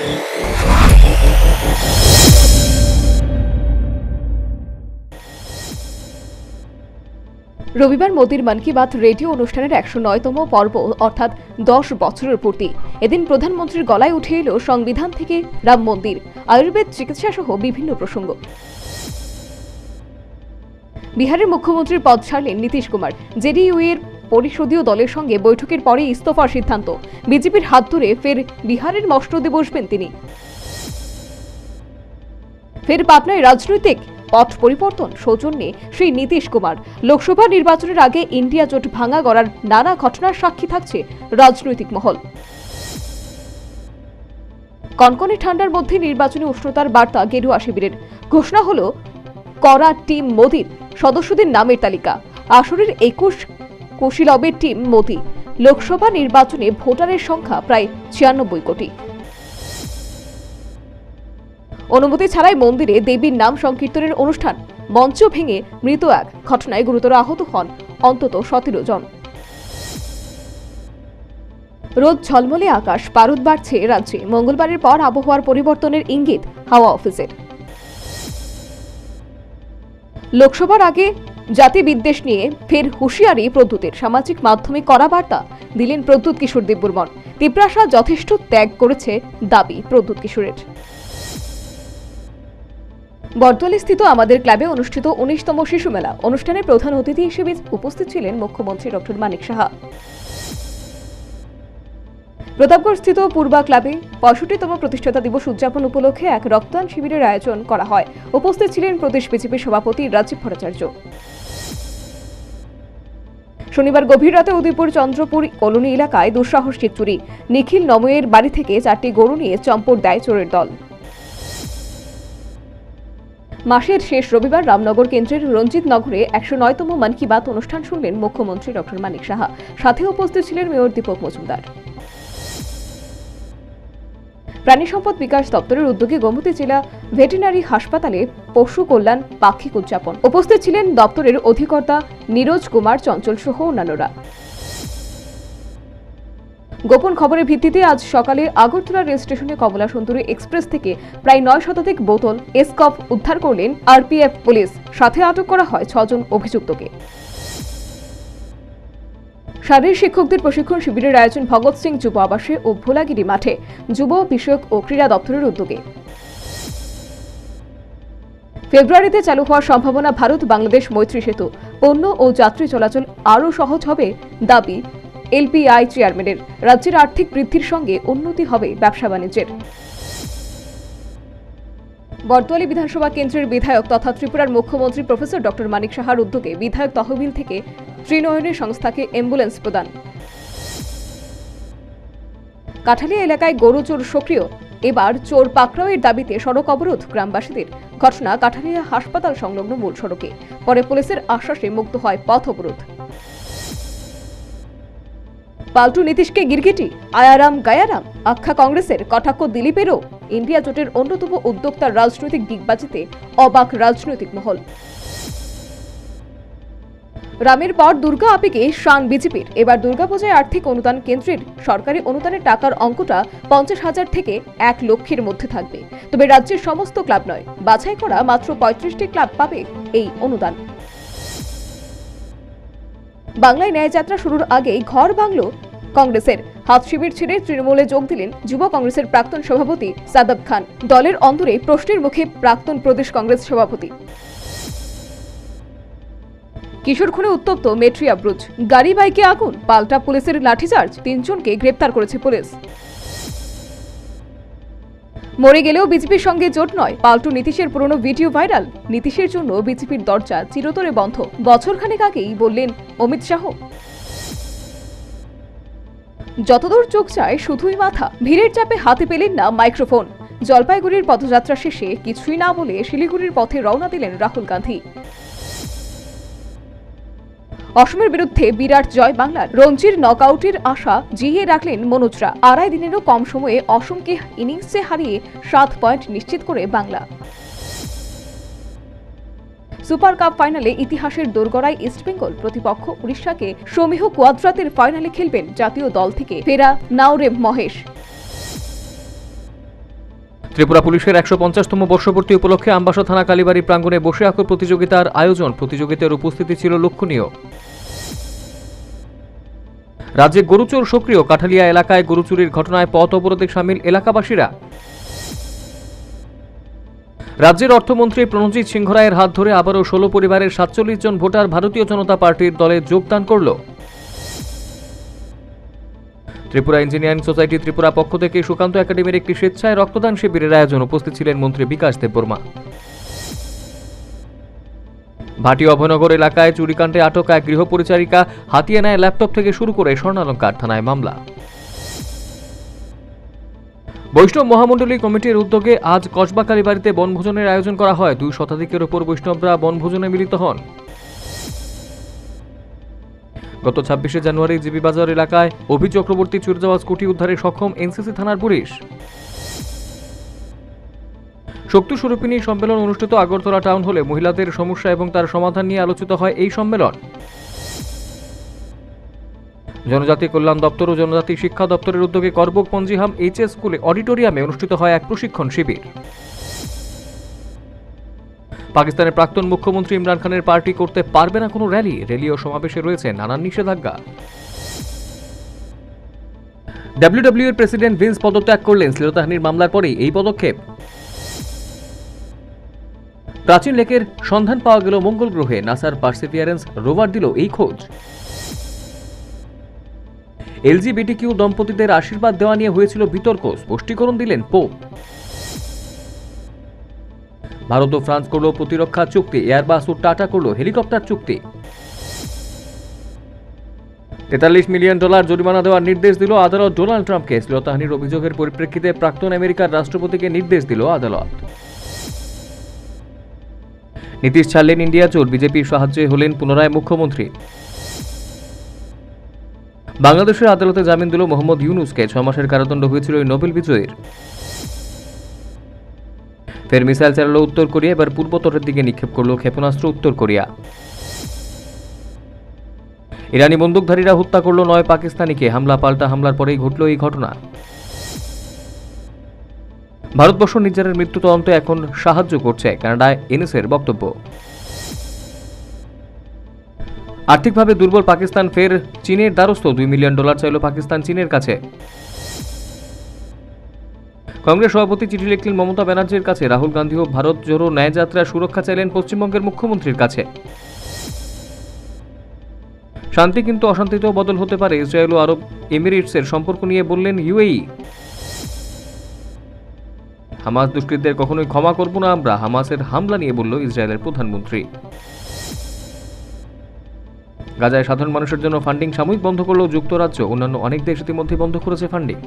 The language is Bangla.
রবিবার মোদির মন কি বাত রেডিও অনুষ্ঠানের ১০৯তম পর্ব অর্থাৎ ১০ বছরের পূর্তি। এদিন প্রধানমন্ত্রীর গলায় উঠে এলো সংবিধান থেকে রাম মন্দির, আয়ুর্বেদ চিকিৎসা সহ বিভিন্ন প্রসঙ্গ। বিহারের মুখ্যমন্ত্রীর পদ ছাড়লেন নীতিশ কুমার। জেডিইউ এর পরিষদীয় দলের সঙ্গে বৈঠকের পরে ইস্তফার সিদ্ধান্ত। বিজেপির হাত ধরে ফের বিহারের মসনদে বসবেন তিনি। ফের পাটনায় রাজনৈতিক পথ পরিবর্তন সৌজন্যে শ্রী নীতিশ কুমার। লোকসভা নির্বাচনের আগে ইন্ডিয়া জোট ভাঙা গড়ার নানা ঘটনার সাক্ষী থাকছে রাজনৈতিক মহল। কনকনে ঠান্ডার মধ্যে নির্বাচনী উষ্ণতার বার্তা গেরুয়া শিবিরের। ঘোষণা হলো করা টিম মোদির সদস্যদের নামের তালিকা। আসরের ২১ কুশীলবের টিম মোদি। লোকসভা নির্বাচনে ভোটারের সংখ্যা প্রায় ৯৬ কোটি। অনুমতি ছাড়াই মন্দিরে দেবীর নাম সংকীর্তনের অনুষ্ঠান। মঞ্চ ভেঙে মৃত এক ঘটনায় গুরুতর আহত হন অন্তত ১৭ জন। রোদ ঝলমলে আকাশ, পারদ বাড়ছে রাজ্যে। মঙ্গলবারের পর আবহাওয়ার পরিবর্তনের ইঙ্গিত হাওয়া অফিসের। লোকসভার আগে জাতি বিদ্বেষ নিয়ে ফের হুঁশিয়ারি প্রদ্যুতের। সামাজিক মাধ্যমে কড়া বার্তা দিলেন প্রদ্যুৎ কিশোর দেববর্মন। তিপ্রাসা যথেষ্ট ত্যাগ করেছে দাবি প্রদ্যুৎ কিশোরের। বর্তমানে স্থিত আমাদের ক্লাবে অনুষ্ঠিত ১৯তম শিশু মেলা অনুষ্ঠানে প্রধান অতিথি হিসেবে উপস্থিত ছিলেন মুখ্যমন্ত্রী ডক্টর মানিক সাহা। প্রতাপগড় স্থিত পূর্বা ক্লাবে ৬৫তম প্রতিষ্ঠাতা দিবস উদযাপন উপলক্ষে এক রক্তদান শিবিরের আয়োজন করা হয়। উপস্থিত ছিলেন প্রদেশ বিজেপি সভাপতি রাজীব ভট্টাচার্য। শনিবার গভীর রাতে উদয়পুর চন্দ্রপুর কলোনি এলাকায় দুঃসাহসিক চুরি। নিখিল নময়ের বাড়ি থেকে ৪টি গরু নিয়ে চম্পট দেয় চোরের দল। মাসের শেষ রবিবার রামনগর কেন্দ্রের রঞ্জিত নগরে ১০৯তম মন কি বাত অনুষ্ঠান শুনলেন মুখ্যমন্ত্রী ডক্টর মানিক সাহা। সাথে উপস্থিত ছিলেন মেয়র দীপক মজুমদার। প্রাণী সম্পদ বিকাশ দপ্তরের উদ্যোগে গোমতী জেলা ভেটেরিনারি হাসপাতালে পশু কল্যাণ পাক্ষিক উদযাপন। উপস্থিত ছিলেন দপ্তরের অধিকর্তা নীরজ কুমার চঞ্চল সহ অন্যান্যরা। গোপন খবরের ভিত্তিতে আজ সকালে আগরতলা রেল স্টেশনে কমলা সুন্দরী এক্সপ্রেস থেকে প্রায় ৯ শতাধিক বোতল এসকফ উদ্ধার করলেন আরপিএফ পুলিশ। সাথে আটক করা হয় ৬ জন অভিযুক্তকে। শারীরিক শিক্ষকদের প্রশিক্ষণ শিবিরের আয়োজন ভগৎ সিং যুব আবাসে ও ভোলাগিরি মাঠে যুব বিষয়ক ও ক্রীড়া দপ্তরের উদ্যোগে। ফেব্রুয়ারিতে চালু হওয়ার সম্ভাবনা ভারত বাংলাদেশ মৈত্রী সেতু। পণ্য ও যাত্রী চলাচল আরও সহজ হবে দাবি এলপিআই চেয়ারম্যানের। রাজ্যের আর্থিক বৃদ্ধির সঙ্গে উন্নতি হবে ব্যবসা বাণিজ্যের। বর্তোয়ালি বিধানসভা কেন্দ্রের বিধায়ক তথা ত্রিপুরার মুখ্যমন্ত্রী প্রফেসর ডক্টর মানিক সাহার উদ্যোগে বিধায়ক তহবিল থেকে ত্রিনয়নের সংস্থাকে অ্যাম্বুলেন্স প্রদান। কাঠালিয়া এলাকায় গরু চোর সক্রিয়। এবার চোর পাকড়াওয়ের দাবিতে সড়ক অবরোধ গ্রামবাসীদের। ঘটনা কাঠালিয়া হাসপাতাল সংলগ্ন মূল সড়কে। পরে পুলিশের আশ্বাসে মুক্ত হয় পথ অবরোধ। পাল্টু নীতিশকে গিরগিটি, আয়ারাম গায়ারাম আখ্যা কংগ্রেসের। কটাক্ষ দিলীপেরও। ইন্ডিয়া জোটের অন্যতম উদ্যোক্তার রাজনৈতিক ডিগবাজিতে অবাক রাজনৈতিক মহল। রামের পর দুর্গা আপিকে শান বিজেপির। এবার দুর্গাপূজায় আর্থিক অনুদান কেন্দ্রের সরকারি অনুদানের টাকার অঙ্কটা ৫০,০০০ থেকে ১ লক্ষের মধ্যে থাকবে। তবে রাজ্যের সমস্ত ক্লাব নয়, বাছাই করা মাত্র ৩৫টি ক্লাব পাবে এই অনুদান। বাংলায় ন্যায়যাত্রা শুরুর আগেই ঘর ভাঙল কংগ্রেসের। হাত শিবির ছেড়ে তৃণমূলে যোগ দিলেন যুব কংগ্রেসের প্রাক্তন সভাপতি সাদাব খান। দলের অন্দরে প্রশ্নের মুখে প্রাক্তন প্রদেশ কংগ্রেস সভাপতি। কিশোর খুনে উত্তপ্ত মেট্রিয়া ব্রুজ। গাড়ি বাইকে আগুন, পাল্টা পুলিশের লাঠিচার্জ। ৩ জনকে গ্রেপ্তার করেছে পুলিশ। মরে গেলেও বিজেপির সঙ্গে জোট নয়, পাল্টু নীতিশের পুরনো ভিডিও ভাইরাল। নীতিশের জন্য বিজেপির দরজা চিরতরে বন্ধ, বছরখানেক আগেই বললেন অমিত শাহ। যতদূর চোখ যায় শুধুই মাথা। ভিড়ের চাপে হাতে পেলেন না মাইক্রোফোন। জলপাইগুড়ির পদযাত্রা শেষে কিছুই না বলে শিলিগুড়ির পথে রওনা দিলেন রাহুল গান্ধী। অসমের বিরুদ্ধে বিরাট জয় বাংলার। রঞ্জির নকআউটের আশা জিইয়ে রাখলেন মনোজরা। আড়াই দিনেরও কম সময়ে অসমকে ইনিংসে হারিয়ে ৭ পয়েন্ট নিশ্চিত করে বাংলা। সুপার কাপ ফাইনালে ইতিহাসের দোরগড়ায় ইস্টবেঙ্গল। প্রতিপক্ষ উড়িষ্যাকে। সমীহ কোয়াদ্রাতের ফাইনালে খেলবেন জাতীয় দল থেকে ফেরা নাওরেম মহেশ। ত্রিপুরা পুলিশের ১৫০তম বর্ষপূর্তি উপলক্ষে আমবাসা থানা কালীবাড়ি প্রাঙ্গণে বসে আঁকো প্রতিযোগিতার আয়োজন। প্রতিযোগিতার উপস্থিতি ছিল লক্ষণীয়। রাজ্যে গরুচোর সক্রিয়। কাঠালিয়া এলাকায় গরু চুরির ঘটনায় পথ অবরোধে সামিল এলাকাবাসীরা। রাজ্যের অর্থমন্ত্রী প্রণজিৎ সিংহ রায়ের হাত ধরে আবারও ১৬ পরিবারের ৪৭ জন ভোটার ভারতীয় জনতা পার্টির দলে যোগদান করল। ত্রিপুরা ইঞ্জিনিয়ারিং সোসাইটি ত্রিপুরা পক্ষ থেকে সুকান্ত একাডেমির একটি স্বেচ্ছায় রক্তদান শিবিরের আয়োজন। উপস্থিত ছিলেন মন্ত্রী বিকাশ দেববর্মা। ভাটি অভয়নগর এলাকায় চুরিকাণ্ডে আটক এক গৃহপরিচারিকা, হাতিয়ে নেয় ল্যাপটপ থেকে শুরু করে স্বর্ণালংকার। থানায় মামলা। বৈষ্ণব মহামণ্ডলী কমিটির উদ্যোগে আজ কসবা কালীবাড়িতে বনভোজনের আয়োজন করা হয়। ২ শতাধিকের ওপর বৈষ্ণবরা বনভোজনে মিলিত হন। গত ২৬শে জানুয়ারি জিবি বাজার এলাকায় অভি চক্রবর্তী চুরি যাওয়া স্কুটি উদ্ধারে সক্ষম এনসিসি থানার পুলিশ। শক্তি স্বরূপিণী সম্মেলন অনুষ্ঠিত আগরতলা টাউন হলে। মহিলাদের সমস্যা এবং তার সমাধান নিয়ে আলোচিত হয় এই সম্মেলন। জনজাতি কল্যাণ দপ্তর ও জনজাতি শিক্ষা দপ্তরের উদ্যোগে করবুক পঞ্জিহাম এইচএস স্কুলে অডিটোরিয়ামে অনুষ্ঠিত হয় এক প্রশিক্ষণ শিবির। পাকিস্তানের প্রাক্তন মুখ্যমন্ত্রী ইমরান খানের পার্টি করতে পারবে না কোনো র্যালি ও সমাবেশে রয়েছে নানান নিষেধাজ্ঞা। ডাব্লিউডব্লিউ এর প্রেসিডেন্ট ভিন্স পদত্যাগ করলেন। শ্লীলতাহানির মামলার পরেই এই পদক্ষেপ। প্রাচীন লেকের সন্ধান পাওয়া গেল মঙ্গল গ্রহে। নাসার পার্সিভিয়ারেন্স রোভার দিল এই খোঁজ। এলজিবিটিকিউ দম্পতিদের আশীর্বাদ দেওয়া নিয়ে হয়েছিল বিতর্ক। স্পষ্টীকরণ দিলেন পোপ। ভারত ও ফ্রান্স করল প্রতিরক্ষা চুক্তি। এয়ারবাস ও টাটা করল হেলিকপ্টার চুক্তি। $৪৩ মিলিয়ন জরিমানা দেওয়ার নির্দেশ দিল আদালত ডোনাল্ড ট্রাম্পকে। শ্লীলতাহানির অভিযোগের পরিপ্রেক্ষিতে প্রাক্তন আমেরিকার রাষ্ট্রপতিকে নির্দেশ দিল আদালত। নীতিশ ছাড়লেন ইন্ডিয়া জোট। বিজেপির সাহায্যে হলেন পুনরায় মুখ্যমন্ত্রী। বাংলাদেশের আদালতে জামিন দিল মোহাম্মদ ইউনুসকে। ৬ মাসের কারাদণ্ড হয়েছিল এই নোবেল বিজয়ীর। ফের মিসাইল চালালো উত্তর কোরিয়া। এবার পূর্বতটের দিকে নিক্ষেপ করল ক্ষেপণাস্ত্র উত্তর কোরিয়া। ইরানি বন্দুকধারীরা হত্যা করল ৯ পাকিস্তানিকে। হামলা পাল্টা হামলার পরেই ঘটল এই ঘটনা। ভারতবর্ষ নির্যাতনের মৃত্যু তদন্তে এখন সাহায্য করছে কানাডায় এনএসের বক্তব্য। আর্থিকভাবে দুর্বল পাকিস্তান ফের চীনের দ্বারস্থ। $2 মিলিয়ন চাইল পাকিস্তান চীনের কাছে। কংগ্রেস সভাপতি চিঠি লিখলেন মমতা ব্যানার্জির কাছে। রাহুল গান্ধীও ভারত জোড়ো ন্যায়যাত্রার সুরক্ষা চাইলেন পশ্চিমবঙ্গের মুখ্যমন্ত্রীর কাছে। শান্তি কিন্তু অশান্তিতেও বদল হতে পারে। ইসরায়েল ও আরব এমিরেটসের সম্পর্ক নিয়ে বললেন ইউএই। হামাস দুষ্কৃতদের কখনোই ক্ষমা করব না আমরা। হামাসের হামলা নিয়ে বলল ইসরায়েলের প্রধানমন্ত্রী। গাজায় সাধারণ মানুষের জন্য ফান্ডিং সাময়িক বন্ধ করল যুক্তরাজ্য। অন্যান্য অনেক দেশ ইতিমধ্যে বন্ধ করেছে ফান্ডিং।